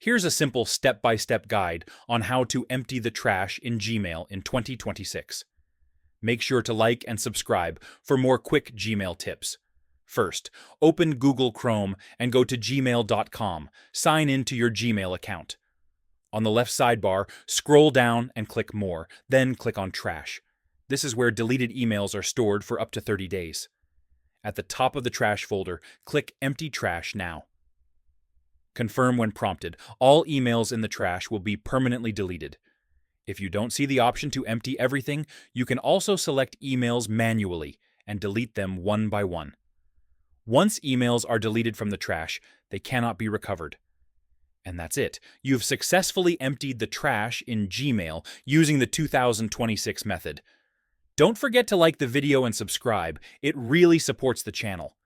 Here's a simple step-by-step guide on how to empty the trash in Gmail in 2026. Make sure to like and subscribe for more quick Gmail tips. First, open Google Chrome and go to gmail.com. Sign in to your Gmail account. On the left sidebar, scroll down and click More, then click on Trash. This is where deleted emails are stored for up to 30 days. At the top of the trash folder, click Empty Trash now. Confirm when prompted. All emails in the trash will be permanently deleted. If you don't see the option to empty everything, you can also select emails manually and delete them one by one. Once emails are deleted from the trash, they cannot be recovered. And that's it. You've successfully emptied the trash in Gmail using the 2026 method. Don't forget to like the video and subscribe. It really supports the channel.